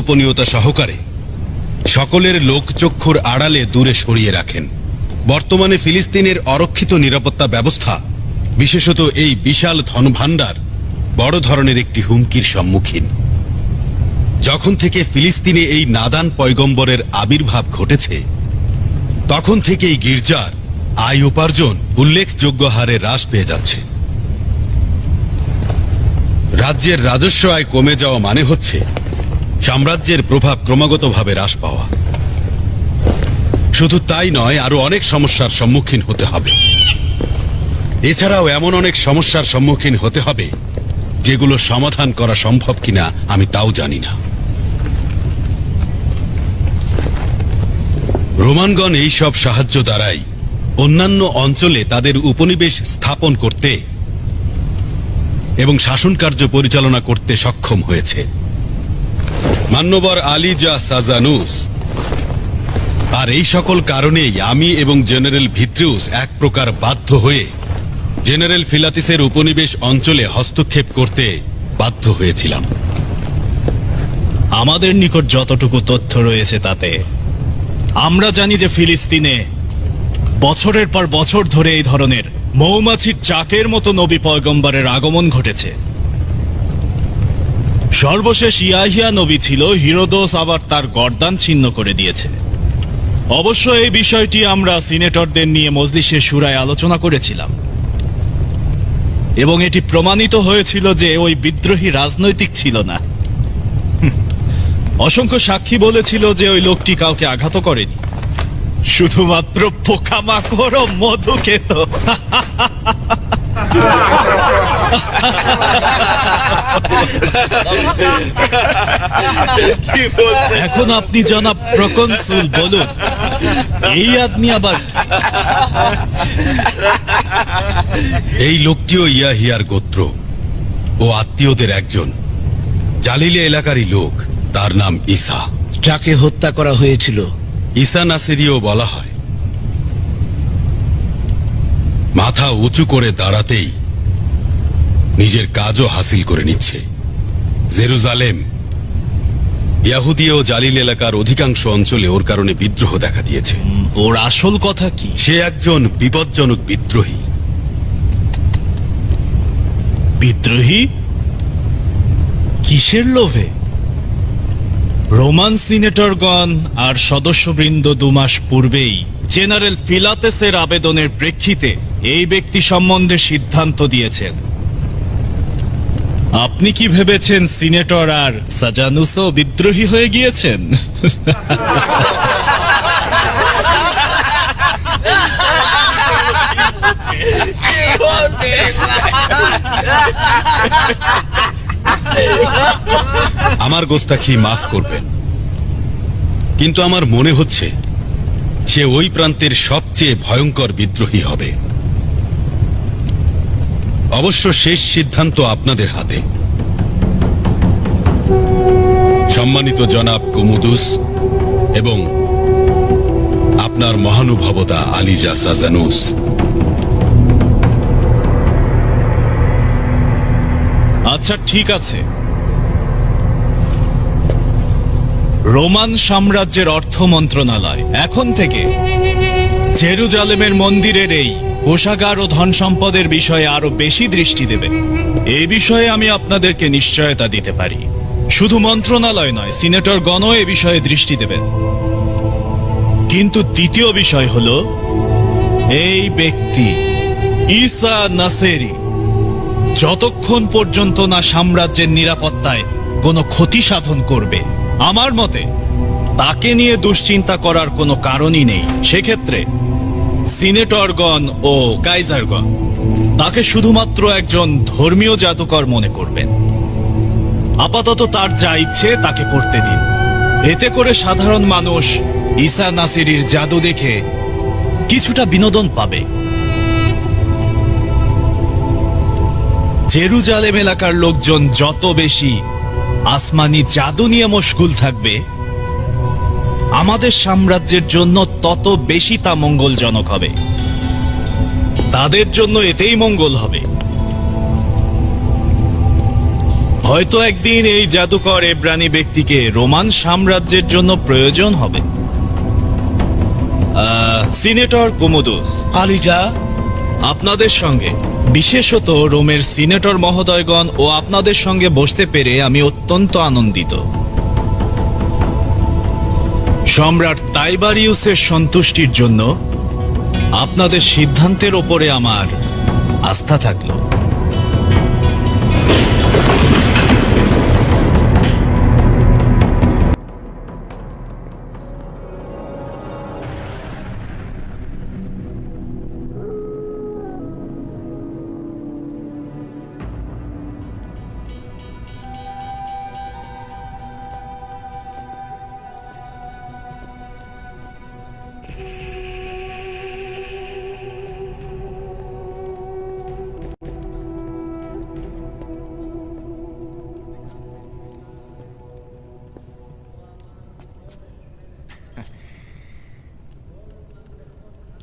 গোপনীয়তা সহকারে সকলের লোকচক্ষুর আড়ালে দূরে সরিয়ে রাখেন। বর্তমানে ফিলিস্তিনের অরক্ষিত নিরাপত্তা ব্যবস্থা, বিশেষত এই বিশাল ধনভাণ্ডার, বড় ধরনের একটি হুমকির সম্মুখীন। যখন থেকে ফিলিস্তিনে এই নাদান পয়গম্বরের আবির্ভাব ঘটেছে, তখন থেকেই গির্জার আয় উপার্জন উল্লেখযোগ্য হারে হ্রাস পেয়ে যাচ্ছে। রাজ্যের রাজস্ব আয় কমে যাওয়া মানে হচ্ছে সাম্রাজ্যের প্রভাব ক্রমাগতভাবে হ্রাস পাওয়া। শুধু তাই নয়, আরো অনেক সমস্যার সম্মুখীন হতে হবে। এছাড়াও এমন অনেক সমস্যার সম্মুখীন হতে হবে যেগুলো সমাধান করা সম্ভব কিনা আমি তাও জানি না। রোমানগণ এই সব সাহায্য দ্বারাই অন্যান্য অঞ্চলে তাদের উপনিবেশ স্থাপন করতে এবং শাসন কার্য পরিচালনা করতে সক্ষম হয়েছে। মান্যবর আলিজা সাজানুস, আর এই সকল কারণেই আমি এবং জেনারেল ভিত্রিউস এক প্রকার বাধ্য হয়ে জেনারেল ফিলাতিসের উপনিবেশ অঞ্চলে হস্তক্ষেপ করতে বাধ্য হয়েছিলাম। আমাদের নিকট যতটুকু তথ্য রয়েছে তাতে আমরা জানি যে ফিলিস্তিনে বছরের পর বছর ধরে এই ধরনের মৌমাছির চাকের মতো নবী পয়গম্বরের আগমন ঘটেছে। সর্বশেষ ইয়াহিয়া নবী ছিল, হিরোদোস আবার তার গর্দান ছিন্ন করে দিয়েছে। অবশ্য এই বিষয়টি আমরা সিনেটরদের নিয়ে মজলিসের শুরায় আলোচনা করেছিলাম এবং এটি প্রমাণিত হয়েছিল যে ওই বিদ্রোহী রাজনৈতিক ছিল না। অসংখ্য সাক্ষী বলেছিল যে ওই লোকটি কাউকে আঘাত করেনি, শুধুমাত্র পোকামাকড় ও মধু খেত। এখন আপনি জনাব প্রকনসুল বলুন, এই আদমি আবার? এই লোকটিও ইয়াহিয়ার গোত্র ও আত্মীয়দের একজন। জালিলিয়া এলাকারই লোক, তার নাম ঈসা। যাকে হত্যা করা হয়েছিল ঈসা নাসেরিও বলা হয়। মাথা উঁচু করে দাঁড়াতেই নিজের কাজও হাসিল করে নিচ্ছে। জেরুজালেম, ইয়াহুদি ও জালিল এলাকার অধিকাংশ অঞ্চলে ওর কারণে বিদ্রোহ দেখা দিয়েছে। ওর আসল কথা কি? সে একজন বিপজ্জনক বিদ্রোহী। বিদ্রোহী? কিসের লোভে? রোমান সিনেটরগণ আর সদস্যবৃন্দ 2 মাস পূর্বেই জেনারেল ফিলাতেসের আবেদনের প্রেক্ষিতে এই ব্যক্তি সম্বন্ধে সিদ্ধান্ত দিয়েছেন। আপনি কি ভেবেছেন সিনেটর আর সাজানুসও বিদ্রোহী হয়ে গিয়েছেন? আমার গোস্তাখি মাফ করবেন, কিন্তু আমার মনে হচ্ছে সে ওই প্রান্তের সবচেয়ে ভয়ঙ্কর বিদ্রোহী হবে। অবশ্য শেষ সিদ্ধান্ত আপনাদের হাতে। সম্মানিত জনাব কুমুদুস এবং আপনার মহানুভবতা আলিজা সাজানুস, আচ্ছা ঠিক আছে। রোমান সাম্রাজ্যের অর্থ মন্ত্রণালয় এখন থেকে জেরুজালেমের মন্দিরের এই কোষাগার ও ধন সম্পদের বিষয়ে আরো বেশি দৃষ্টি দেবে। এই বিষয়ে আমি আপনাদেরকে নিশ্চয়তা দিতে পারি। শুধু মন্ত্রণালয় নয়, সিনেটরগণও এ বিষয়ে দৃষ্টি দেবেন। কিন্তু দ্বিতীয় বিষয় হলো, এই ব্যক্তি ঈসা নাসেরি যতক্ষণ পর্যন্ত না সাম্রাজ্যের নিরাপত্তায় কোনো ক্ষতি সাধন করবে, আমার মতে তাকে নিয়ে দুশ্চিন্তা করার কোনো কারণই নেই। সেক্ষেত্রে সিনেটরগণ ও কাইজারগণ তাকে শুধুমাত্র একজন ধর্মীয় জাদুকর মনে করবেন। আপাতত তার যা ইচ্ছে তাকে করতে দিন। এতে করে সাধারণ মানুষ ঈসা নাসেরির জাদু দেখে কিছুটা বিনোদন পাবে। জেরুজালেম এলাকার লোকজন যত বেশি আসমানি জাদু নিয়ে মশগুল থাকবে, আমাদের সাম্রাজ্যের জন্য তত বেশি তা মঙ্গলজনক হবে। তাদের জন্য এতেই মঙ্গল হবে। হয়তো একদিন এই জাদুকর এব্রানি ব্যক্তিকে রোমান সাম্রাজ্যের জন্য প্রয়োজন হবে। সিনেটর কুমুদুস, আলিজা, আপনাদের সঙ্গে, বিশেষত রোমের সিনেটর মহোদয়গণ ও আপনাদের সঙ্গে বসতে পেরে আমি অত্যন্ত আনন্দিত। সম্রাট তাইবারিউসের সন্তুষ্টির জন্য আপনাদের সিদ্ধান্তের ওপরে আমার আস্থা থাকলো।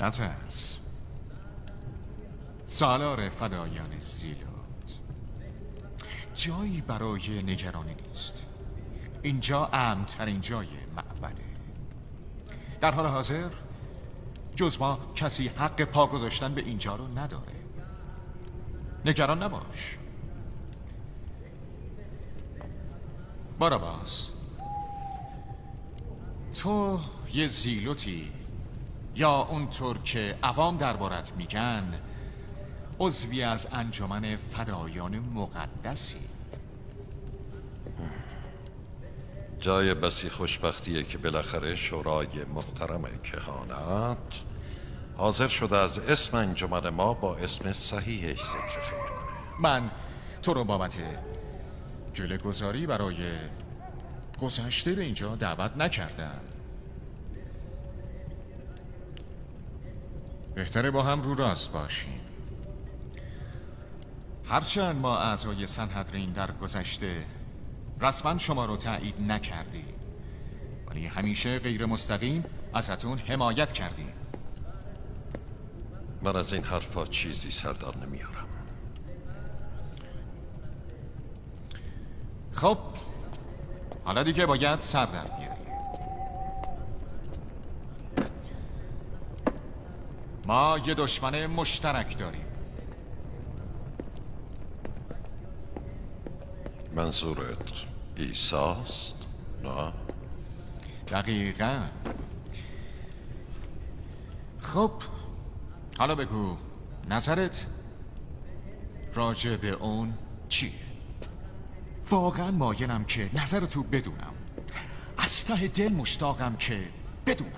نترس سالار فدایان زیلوت، جایی برای نگرانی نیست. اینجا امن‌ترین جای معبده. در حال حاضر جز ما کسی حق پا گذاشتن به اینجا رو نداره. نگران نباش. باراس، تو یه زیلوتی، یا اونطور که عوام دربارت میگن عضوی از انجمن فدایان مقدسی. جای بسی خوشبختیه که بالاخره شورای محترم کهانت حاضر شده از اسم انجمن ما با اسم صحیحش ذکر خیر کنه. من تو رو بابت گله‌گذاری برای گذشته به اینجا دعوت نکردم. بهتره با هم رو راست باشیم. هرچند ما اعضای سنهدرین در گذشته رسما شما رو تایید نکردیم، ولی همیشه غیر مستقیم ازتون حمایت کردیم. من از این حرفا چیزی سردار نمیارم. خب حالا دیگه باید سر در بیاری. ما یه دشمن مشترک داریم. منظورت ایساست؟ نه؟ دقیقاً. خب حالا بگو نظرت راجع به اون چیه؟ واقعا مایلم که نظرتو بدونم. از ته دل مشتاقم که بدونم.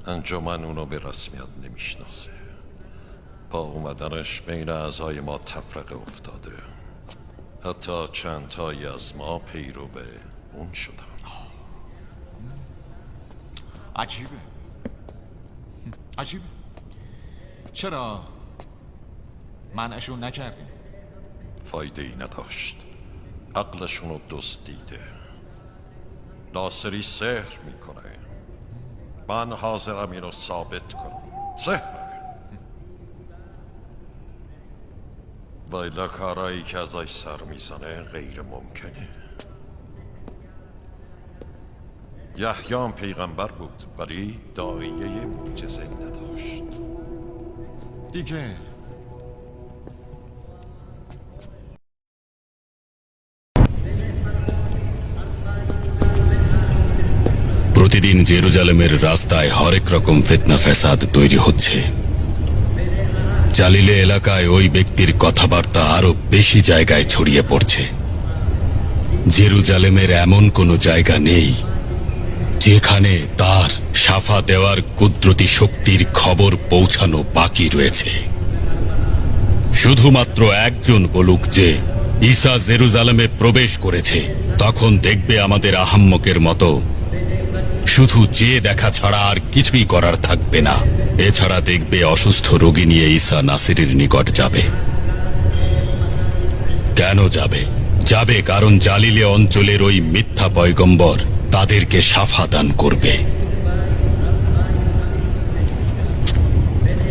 انجمن اونو به رسمیت نمیشناسه. با اومدنش بین اعضای ما تفرقه افتاده. حتی چند تایی از ما پیرو اون شدن. عجیبه. عجیبه. چرا منعشون نکردیم؟ فایده ای نداشت. عقلشونو دزدیده. ناصری سحر میکنه. من حاضرم اینو ثابت کنم. سحر. وایلا کارایی که ازش سر میزنه غیر ممکنه. یحیی پیغمبر بود ولی داعیه معجزه نداشت. دیگه প্রতিদিন জেরুজালেমের রাস্তায় হরেক রকম ফিতনা ফ্যাসাদ তৈরি হচ্ছে। জালিলে এলাকায় ওই ব্যক্তির কথাবার্তা আরো বেশি জায়গায় ছড়িয়ে পড়ছে। জেরুজালেমের এমন কোনো জায়গা নেই যেখানে তার সাফা দেওয়ার কুদরতি শক্তির খবর পৌঁছানো বাকি রয়েছে। শুধুমাত্র একজন বলুক যে ঈসা জেরুজালেমে প্রবেশ করেছে, তখন দেখবে আমাদের আহাম্মকের মতো শুধু যে দেখা ছাড়া আর কিছুই করার থাকবে না। এছাড়া দেখবে অসুস্থ রোগী নিয়ে ঈসা নাসিরের নিকট যাবে। কেন যাবে? যাবে কারণ জালিলে অঞ্চলের ওই মিথ্যা পয়গম্বর তাদেরকে সাফা দান করবে।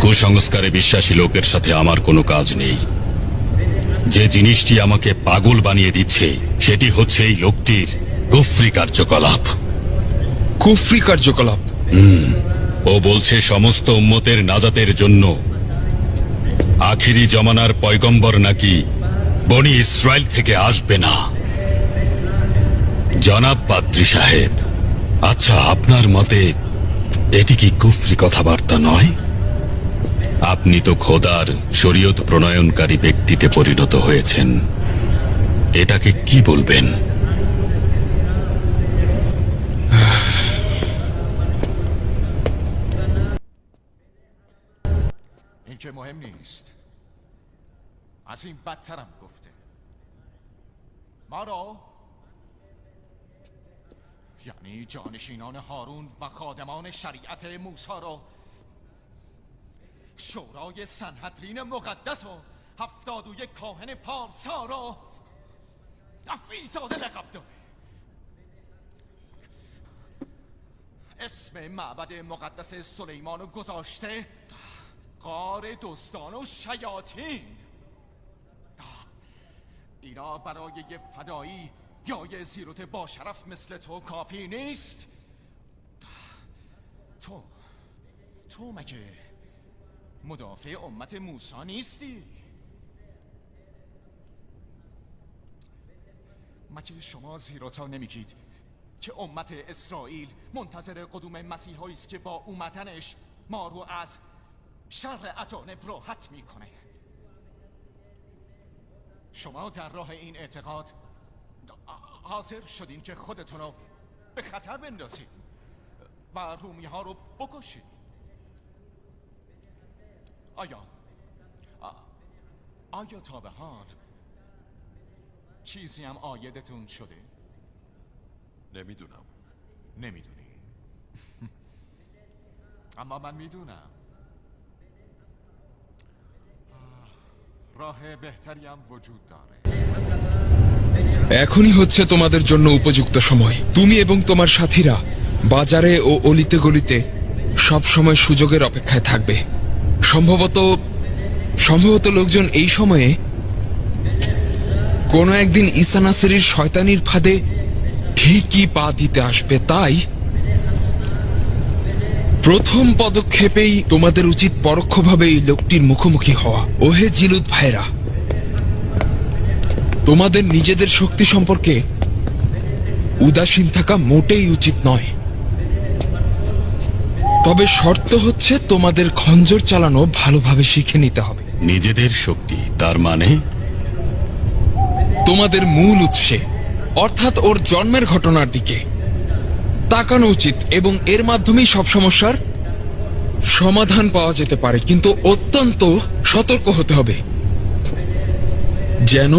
কুসংস্কারে বিশ্বাসী লোকের সাথে আমার কোনো কাজ নেই। যে জিনিসটি আমাকে পাগল বানিয়ে দিচ্ছে সেটি হচ্ছে এই লোকটির কুফরি কার্যকলাপ। কুফরি কার্যকলাপ? ও বলছে সমস্ত উম্মতের নাজাতের জন্য আখিরি জমানার পয়গম্বর নাকি বনি ইসরায়েল থেকে আসবে না। জনাব পাদ্রী সাহেব, আচ্ছা আপনার মতে এটি কি কুফরি কথাবার্তা নয়? আপনি তো খোদার শরীয়ত প্রণয়নকারী ব্যক্তিতে পরিণত হয়েছেন, এটাকে কি বলবেন? این که مهم نیست. از این بدترم گفته. ما را یعنی جانشینان هارون و خادمان شریعت موسی را شورای سنهدرین مقدس و 71 کاهن پارسا را افعیزاده لقب داده. اسم معبد مقدس سلیمان رو گذاشته غار دزدان و شیاطین. اینا برای یه فدایی یا یه زیروت با شرف مثل تو کافی نیست؟ تو مگه مدافع امت موسی نیستی؟ مگه شما زیروتا نمیگید که امت اسرائیل منتظر قدوم مسیحایی است که با اومدنش ما رو از شر اجانب راحت میکنه؟ شما در راه این اعتقاد حاضر شدین که خودتون رو به خطر بندازید و رومی ها رو بکشید. آیا تا به حال چیزی هم عایدتون شده؟ نمیدونم. نمیدونی. اما من میدونم. راه بهتری هم وجود داره. এখনই হচ্ছে তোমাদের জন্য উপযুক্ত সময়। তুমি এবং তোমার সাথীরা বাজারে ও অলিতে গলিতে সব সময় সুযোগের অপেক্ষায় থাকবে। সম্ভবত লোকজন এই সময়ে কোনো একদিন ঈসা নাসেরীর শয়তানির ফাঁদে ঠিকই পা দিতে আসবে। তাই প্রথম পদক্ষেপেই তোমাদের উচিত পরোক্ষভাবে এই লোকটির মুখোমুখি হওয়া। ওহে জিলুদ ভাইরা, তোমাদের নিজেদের শক্তি সম্পর্কে উদাসীন থাকা মোটেই উচিত নয়। তবে শর্ত হচ্ছে তোমাদের খঞ্জর চালানো ভালোভাবে শিখে নিতে হবে। নিজেদের শক্তি তার মানে? তোমাদের মূল উৎসে অর্থাৎ ওর জন্মের ঘটনার দিকে তাকানো উচিত এবং এর মাধ্যমেই সব সমস্যার সমাধান পাওয়া যেতে পারে। কিন্তু অত্যন্ত সতর্ক হতে হবে যেন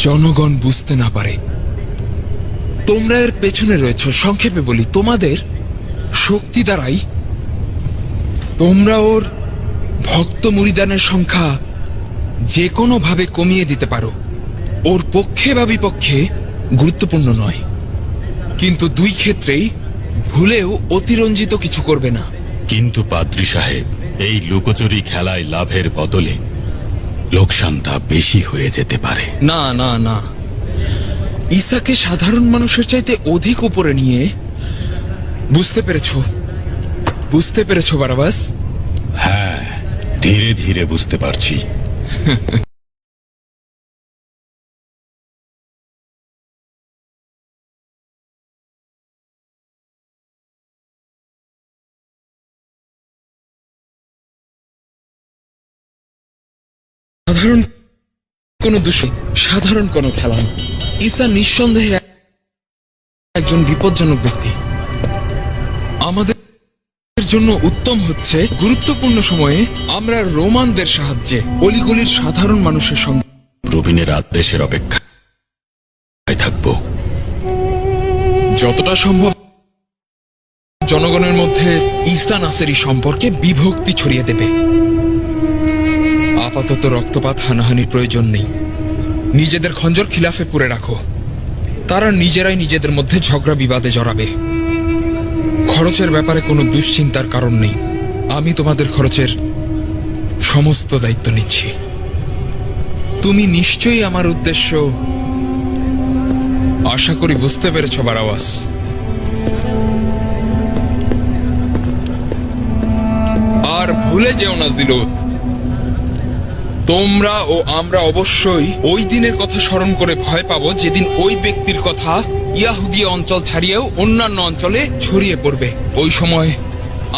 জনগণ বুঝতে না পারে তোমরা এর পেছনে রয়েছ। সংক্ষেপে বলি, তোমাদের শক্তি দ্বারাই তোমরা ওর ভক্ত মুরিদানের সংখ্যা যে কোনো ভাবে কমিয়ে দিতে পারো। ওর পক্ষে বা বিপক্ষে গুরুত্বপূর্ণ নয়, কিন্তু দুই ক্ষেত্রেই ভুলেও অতিরঞ্জিত কিছু করবে না। কিন্তু পাদ্রী সাহেব, এই লুকোচুরি খেলায় লাভের বদলে লোকসানটা বেশি হয়ে যেতে পারে। না না না, ঈসাকে সাধারণ মানুষের চাইতে অধিক উপরে নিয়ে বুঝতে পেরেছো বারাবাস? হ্যাঁ, ধীরে ধীরে বুঝতে পারছি। সাধারণ কোনো খেলা না। ঈসা নিঃসন্দেহে একজন বিপজ্জনক ব্যক্তি। আমাদের জন্য উত্তম হচ্ছে গুরুত্বপূর্ণ সময়ে আমরা রোমানদের সাহায্যে অলিগলির সাধারণ মানুষের সঙ্গে প্রবীণের আদেশের অপেক্ষায় থাকবো। যতটা সম্ভব জনগণের মধ্যে ঈসা নাসেরী সম্পর্কে বিভক্তি ছড়িয়ে দেবে। আপাতত রক্তপাত হানাহানির প্রয়োজন নেই। নিজেদের খঞ্জর খিলাফে পুরে রাখো। তারা নিজেরাই নিজেদের মধ্যে ঝগড়া বিবাদে জড়াবে। খরচের ব্যাপারে কোনো দুশ্চিন্তার কারণ নেই। আমি তোমাদের খরচের সমস্ত দায়িত্ব নিচ্ছি। তুমি নিশ্চয়ই আমার উদ্দেশ্য আশা করি বুঝতে পেরেছ বারাওয়াস। আর ভুলে যেও না জিলুত, তোমরা ও আমরা অবশ্যই ওই দিনের কথা স্মরণ করে ভয় পাবো যেদিন ওই ব্যক্তির কথা ইয়াহুদিয়া অঞ্চল ছাড়িয়েও অন্যান্য অঞ্চলে ছড়িয়ে পড়বে। ওই সময়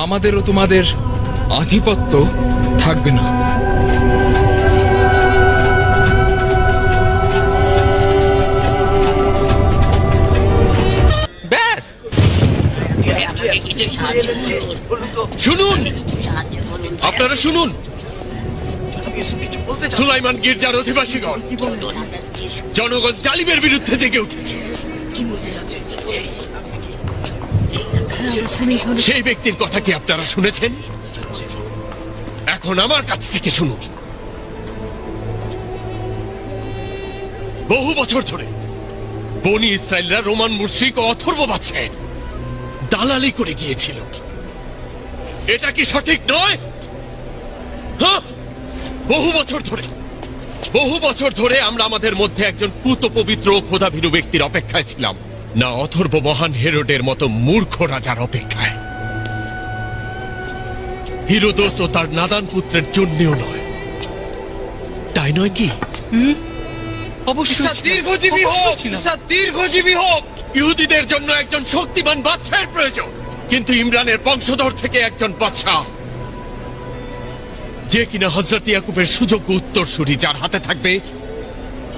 আমাদের ও তোমাদের আধিপত্য থাকবে না। শুনুন, আপনারা শুনুন, সুলাইমান গির্জার অধিবাসীগণ, জনগণ জালিমের বিরুদ্ধে জেগে উঠেছে। সেই ব্যক্তির কথা কি আপনারা শুনেছেন? এখন আমার কাছ থেকে শুনুন। বহু বছর ধরে বনি ইসরায়েলরা রোমান মুশরিক ও অথর্ব বাদশাহের দালালি করে গিয়েছিল। এটা কি সঠিক নয়? হ্যাঁ, বহু বছর ধরে আমরা আমাদের মধ্যে একজন পুত পবিত্র ও খোদাভীরু ব্যক্তির অপেক্ষায় ছিলাম, না অথর্ব মহান হেরোডের মতো মূর্খ রাজার অপেক্ষায়। হিরোদোস ও তার নাদান পুত্রের জন্যেও নয়, তাই নয় কি? দীর্ঘজীবী হোক। ইহুদিদের জন্য একজন শক্তিমান বাদশাহের প্রয়োজন, কিন্তু ইমরানের বংশধর থেকে একজন বাদশাহ, যে কিনা হযরত ইয়াকুবের সুযোগ্য উত্তরসূরি, যার হাতে থাকবে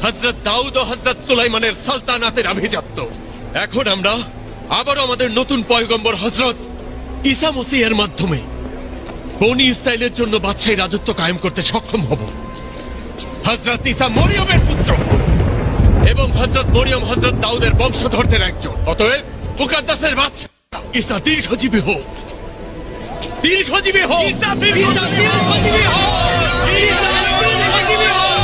হযরত দাউদ ও হযরত সুলাইমানের সালতানাতের আভিজাত্য। এখন আমরা আবারও আমাদের নতুন পয়গম্বর হযরত ঈসা মসীহের মাধ্যমে বনি ইসরায়েলের জন্য বাদশাহী রাজত্ব কায়েম করতে সক্ষম হব। হযরত ঈসা মরিয়মের পুত্র এবং হযরত মরিয়ম হযরত দাউদের বংশধরদের একজন। অতএব মুকাদ্দাসের বাদশাহ ঈসা দীর্ঘজীবী হোক, দীর্ঘজীবী হোক, ঈসা দীর্ঘজীবী হোক, ঈসা দীর্ঘজীবী হোক।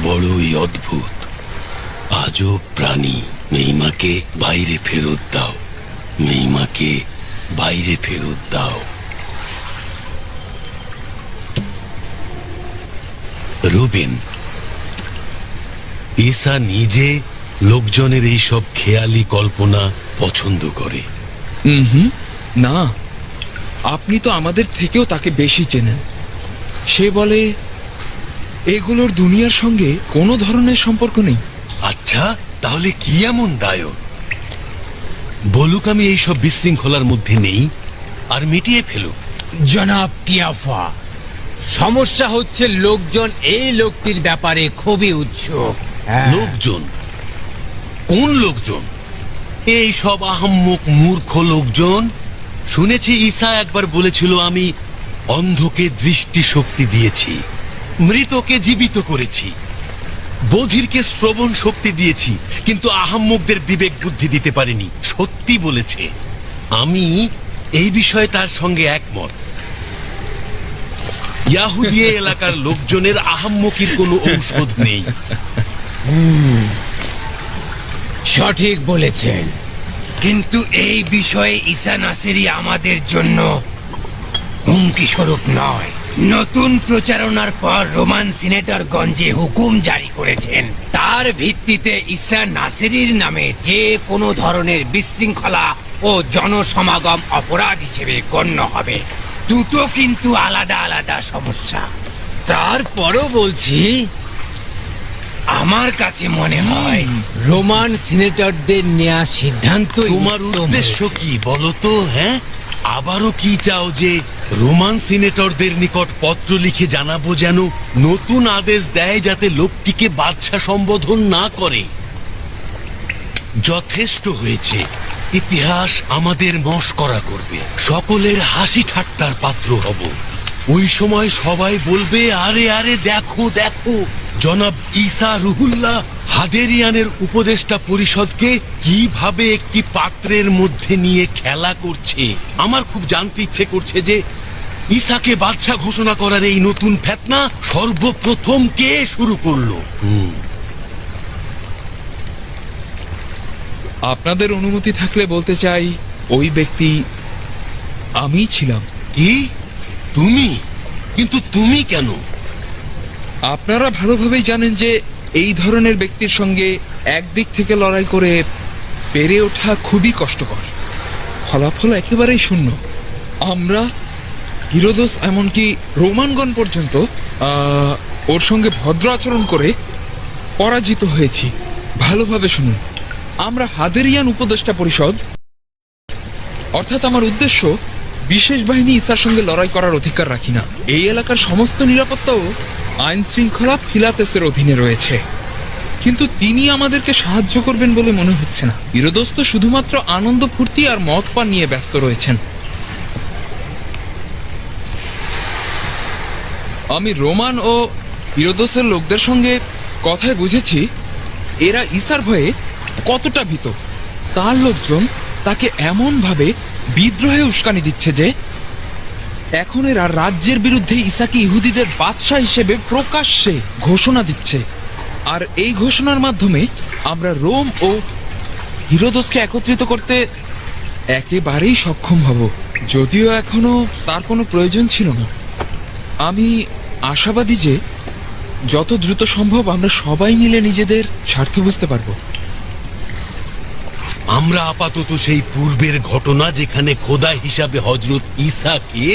বড়ই অদ্ভুত আজব প্রাণী। মেইমাকে বাইরে ফেরত দাও, মেইমাকে বাইরে ফেরত দাও। রুবিন, ঈসা নিজে লোকজনের এই সব খেয়ালি কল্পনা পছন্দ করে। না, আপনি তো আমাদের থেকেও তাকে বেশি চেনেন। সে বলে এগুলোর দুনিয়ার সঙ্গে কোনো ধরনের সম্পর্ক নেই। আচ্ছা, তাহলে কি এমন দায়ক? বলুক আমি এইসব বিশৃঙ্খলার মধ্যে নেই আর মিটিয়ে ফেলুক। জনাব কিয়াফা, সমস্যা হচ্ছে লোকজন এই লোকটির ব্যাপারে খুবই উৎসুক। লোকজন? কোন লোকজন? এই সব আহাম্মক মূর্খ লোকজন। শুনেছি ঈসা একবার বলেছিল, আমি অন্ধকে দৃষ্টি শক্তি দিয়েছি, মৃতকে জীবিত করেছি, বধিরকে শ্রবণ শক্তি দিয়েছি, কিন্তু আহাম্মকদের বিবেক বুদ্ধি দিতে পারিনি। সত্যি বলেছে। আমি এই বিষয়ে তার সঙ্গে একমত। ইয়াহুদি এলাকার লোকজনের আহাম্মকির কোনো ঔষধ নেই। সঠিক বলেছেন, কিন্তু এই বিষয়ে ঈসা নাসেরি আমাদের জন্য হুমকি স্বরূপ নয়। নতুন প্রচারণার পর রোমান সিনেটরগঞ্জে হুকুম জারি করেছেন, তার ভিত্তিতে ঈসা নাসেরির নামে যে কোনো ধরনের বিশৃঙ্খলা ও জনসমাগম অপরাধ হিসেবে গণ্য হবে। দুটো কিন্তু আলাদা আলাদা সমস্যা। তারপরও বলছি, আমার কাছে মনে হয় রোমান সিনেটরদের নেওয়া সিদ্ধান্ত তোমার উদ্দেশ্য কি বলো তো? হ্যাঁ, আবারও কি চাও যে রোমান সিনেটরদের নিকট পত্র লিখে জানাবো যেন নতুন আদেশ দেয় যাতে লোকটিকে বাদশা সম্বোধন না করে? যথেষ্ট হয়েছে। ইতিহাস আমাদের মশকরা করবে, সকলের হাসি ঠাট্টার পাত্র হব। ওই সময় সবাই বলবে, আরে আরে দেখো দেখো, জনাব ঈসা রুহুল্লাহ হাদেরিয়ানের উপদেষ্টা পরিষদকে কিভাবে একটি পাত্রের মধ্যে নিয়ে খেলা করছে। আমার খুব জানতে ইচ্ছে করছে যে ঈসাকে বাদশা ঘোষণা করার এই নতুন ফেতনা সর্বপ্রথম কে শুরু করলো? আপনাদের অনুমতি থাকলে বলতে চাই, ওই ব্যক্তি আমি ছিলাম। কি? তুমি? কিন্তু তুমি কেন? আপনারা ভালোভাবেই জানেন যে এই ধরনের ব্যক্তির সঙ্গে একদিক থেকে লড়াই করে পেরে ওঠা খুবই কষ্টকর, ফলাফল একেবারেই শূন্য। আমরা হিরোদোস এমনকি রোমানগণ পর্যন্ত ওর সঙ্গে ভদ্র আচরণ করে পরাজিত হয়েছি। ভালোভাবে শুনুন, আমরা হাদেরিয়ান উপদেষ্টা পরিষদ, অর্থাৎ আমার উদ্দেশ্য বিশেষ বাহিনী ঈসার সঙ্গে লড়াই করার অধিকার রাখি না। এই এলাকার সমস্ত নিরাপত্তাও আইন শৃঙ্খলা ফিলাতেসের অধীনে রয়েছে, কিন্তু তিনি আমাদেরকে সাহায্য করবেন বলে মনে হচ্ছে না। হিরোদোস তো শুধুমাত্র আনন্দ ফুর্তি আর মদ পান নিয়ে ব্যস্ত রয়েছেন। আমি রোমান ও হিরোদোসের লোকদের সঙ্গে কথায় বুঝেছি এরা ঈসার ভয়ে কতটা ভীত। তার লোকজন তাকে এমনভাবে বিদ্রোহে উস্কানি দিচ্ছে যে এখন এরা রাজ্যের বিরুদ্ধে ঈসাকে ইহুদিদের বাদশা হিসেবে প্রকাশ্যে ঘোষণা দিচ্ছে। আর এই ঘোষণার মাধ্যমে আমরা রোম ও হিরোদোসকে একত্রিত করতে একেবারেই সক্ষম হব, যদিও এখনো তার কোনো প্রয়োজন ছিল না। আমি আশাবাদী যে যত দ্রুত সম্ভব আমরা সবাই মিলে নিজেদের স্বার্থ বুঝতে পারবো। আমরা আপাতত সেই পূর্বের ঘটনা যেখানে খোদা হিসাবে হযরত ঈসাকে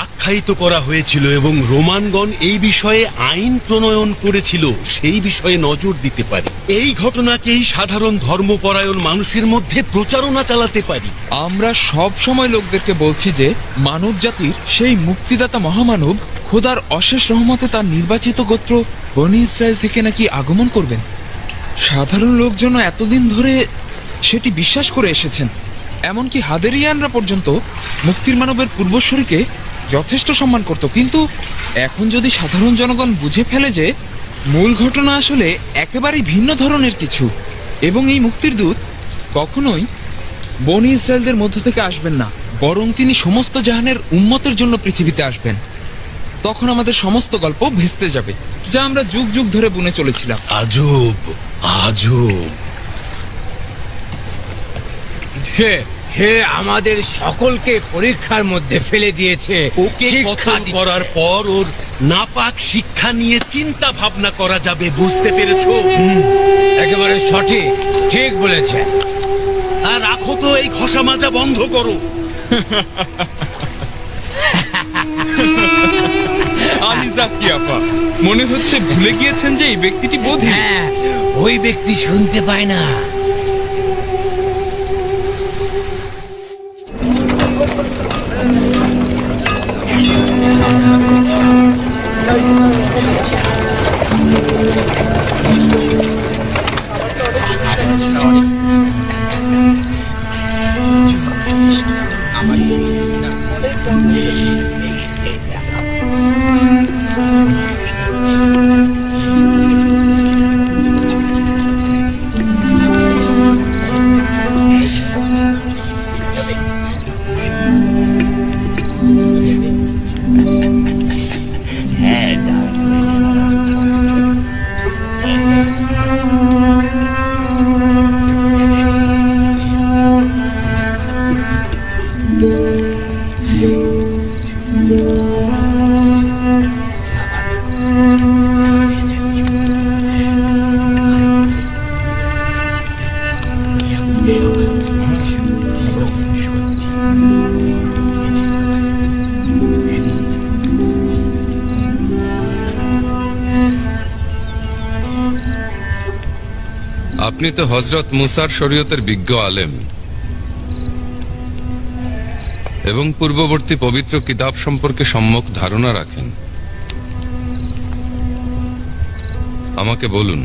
আখ্যায়িত করা হয়েছিল এবং রোমানগণ এই বিষয়ে আইন প্রণয়ন করেছিল সেই বিষয়ে নজর দিতে পারি। এই ঘটনাকেই সাধারণ ধর্মপরায়ণ মানুষের মধ্যে প্রচারণা চালাতে পারি। আমরা সব সময় লোকদেরকে বলছি যে মানব জাতির সেই মুক্তিদাতা মহামানব খোদার অশেষ রহমতে তার নির্বাচিত গোত্র বনি ইসরায়েল থেকে নাকি আগমন করবেন। সাধারণ লোকজন এতদিন ধরে সেটি বিশ্বাস করে এসেছেন, এমনকি হাদেরিয়ানরা পর্যন্ত মুক্তির মানবের পূর্বসূরীকে যথেষ্ট সম্মান করত। কিন্তু এখন যদি সাধারণ জনগণ বুঝে ফেলে যে মূল ঘটনা আসলে একেবারেই ভিন্ন ধরনের কিছু এবং এই মুক্তির দূত কখনোই বনি ইসরায়েলদের মধ্য থেকে আসবেন না, বরং তিনি সমস্ত জাহানের উম্মতের জন্য পৃথিবীতে আসবেন, তখন আমাদের সমস্ত গল্প ভেস্তে যাবে, যা আমরা যুগ যুগ ধরে বুনে চলেছিলাম। আজব আজব। সে আমাদের সকলকে পরীক্ষার মধ্যে ফেলে দিয়েছে। ওকে শিক্ষা কতল দিচ্ছে। করার পর ওর নাপাক শিক্ষা নিয়ে চিন্তা ভাবনা করা যাবে, বুঝতে পেরেছো? একেবারে সঠিক, ঠিক বলেছে। আর রাখো তো এই ঘষা মাজা বন্ধ করো। আলিজা কিয়াফা, মনে হচ্ছে ভুলে গিয়েছেন যে এই ব্যক্তিটি বোধহয় হ্যাঁ, ওই ব্যক্তি শুনতে পায় না। আপনি তো হজরত মুসার শরীয়তের বিজ্ঞ আলেম এবং পূর্ববর্তী পবিত্র কিতাব সম্পর্কে সম্যক ধারণা রাখেন। আমাকে বলুন,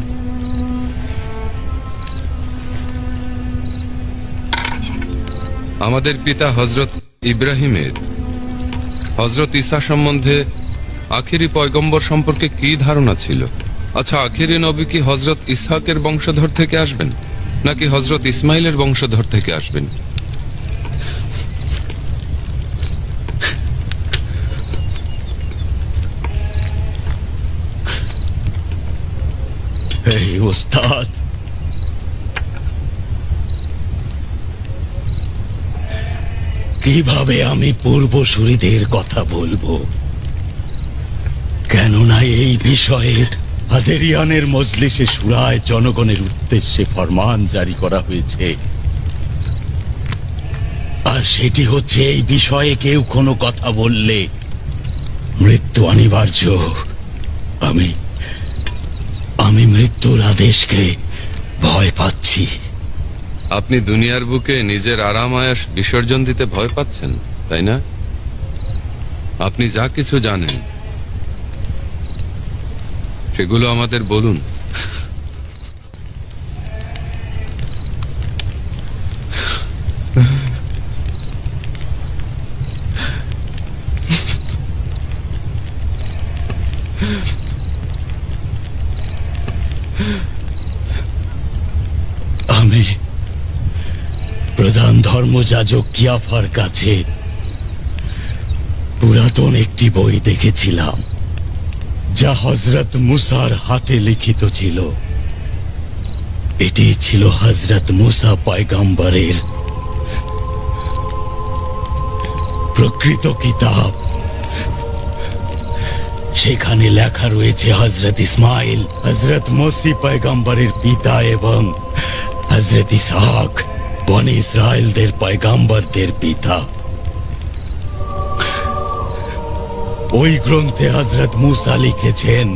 আমাদের পিতা হজরত ইব্রাহিমের হজরত ঈসা সম্বন্ধে আখিরি পয়গম্বর সম্পর্কে কি ধারণা ছিল? আচ্ছা, আখিরি নবী কি হজরত ইসহাকের বংশধর থেকে আসবেন নাকি হজরত ইসমাইলের বংশধর থেকে আসবেন? এই ওস্তাদ, কিভাবে আমি পূর্বসূরীদের কথা বলবো? কেননা এই বিষয়ে হাদেরিয়ানের মজলিসে শুরায় জনগণের উদ্দেশ্যে ফরমান জারি করা হয়েছে, আর সেটি হচ্ছে এই বিষয়ে কেউ কোনো কথা বললে মৃত্যু অনিবার্য। আমি মৃত্যুর আদেশকে ভয় পাচ্ছি। আপনি দুনিয়ার বুকে নিজের আরাম আয়াস বিসর্জন দিতে ভয় পাচ্ছেন, তাই না? আপনি যা কিছু জানেন সেগুলো আমাদের বলুন। আমি প্রধান ধর্মযাজক কিয়াফার কাছে পুরাতন একটি বই দেখেছিলাম, যা হযরত মুসার হাতে লিখিত ছিল। এটি ছিল হযরত মুসা পয়গম্বরের প্রকৃত কিতাব। সেখানে লেখা রয়েছে হযরত ইসমাইল হযরত মসি পয়গম্বরের পিতা এবং হযরত ইসহাক বনি ইসরায়েলদের পয়গম্বরদের পিতা। ওই গ্রন্থে হযরত মুসা লিখেছেন,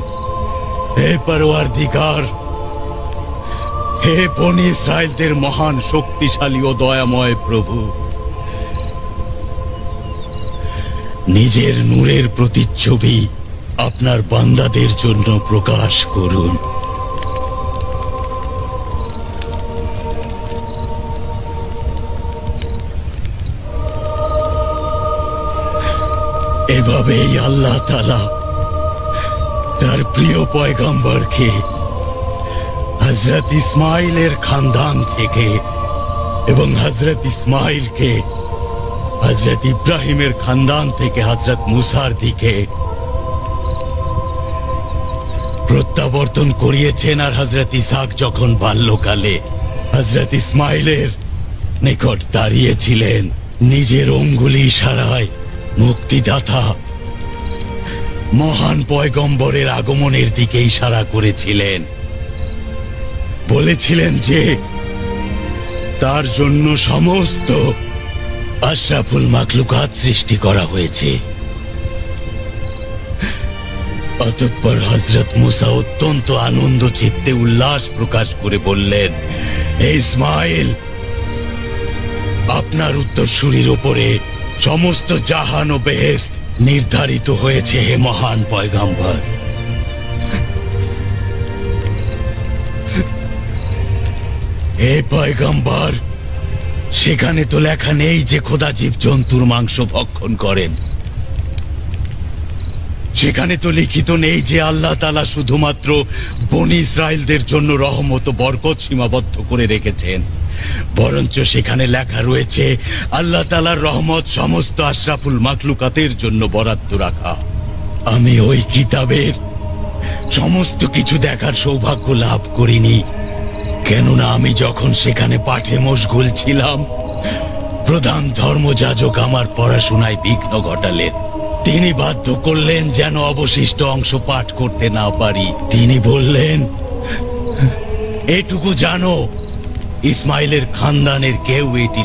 হে পরওয়ারদিগার, হে বনি ইসরায়েলদের মহান শক্তিশালী ও দয়াময় প্রভু, নিজের নূরের প্রতিচ্ছবি আপনার বান্দাদের জন্য প্রকাশ করুন। এভাবেই আল্লাহ তাআলা তার প্রিয় পয়গম্বরকে হযরত ইসমাইলের খানদান থেকে এবং হযরত ইসমাইলকে হযরত ইব্রাহিমের খানদান থেকে হযরত মুসার দিকে প্রত্যাবর্তন করিয়েছেন। আর হযরত ইসহাক যখন বাল্যকালে হযরত ইসমাইলের নিকট দাঁড়িয়েছিলেন, নিজের অঙ্গুলি ইশারায় মুক্তিদাতা মহান পয়গম্বরের আগমনের দিকে ইশারা করেছিলেন। বলেছিলেন যে তার জন্য সমস্ত আশরাফুল মাখলুকাত সৃষ্টি করা হয়েছে। অতঃপর হযরত মুসা অত্যন্ত আনন্দ চিত্তে উল্লাস প্রকাশ করে বললেন, হে ইসমাইল, আপনার উত্তরসূরির উপরে সমস্ত জাহান ও বেহেশত নির্ধারিত হয়েছে, হে মহান পয়গম্বর। হে পয়গম্বর, সেখানে তো লেখা নেই যে খোদা জীবজন্তুর মাংস ভক্ষণ করেন। সেখানে তো লিখিত নেই যে আল্লাহ তাআলা শুধুমাত্র বনি ইসরায়েলদের জন্য রহমত ও বরকত সীমাবদ্ধ করে রেখেছেন, বরঞ্চ সেখানে লেখা রয়েছে আল্লাহ তাআলার রহমত সমস্ত আশরাফুল মাখলুকাতের জন্য বরাদ্দ রাখা। আমি ওই কিতাবের সমস্ত কিছু দেখার সৌভাগ্য লাভ করিনি, কেননা আমি যখন সেখানে পাঠে মশগুল ছিলাম, প্রধান ধর্মযাজক আমার পড়াশোনায় বিঘ্ন ঘটালেন। তিনি বাধ্য করলেন যেন অবশিষ্ট অংশ পাঠ করতে না পারি। তিনি বললেন, এটুকু জানো, ইসমাইলের খানদানের কেউ এটি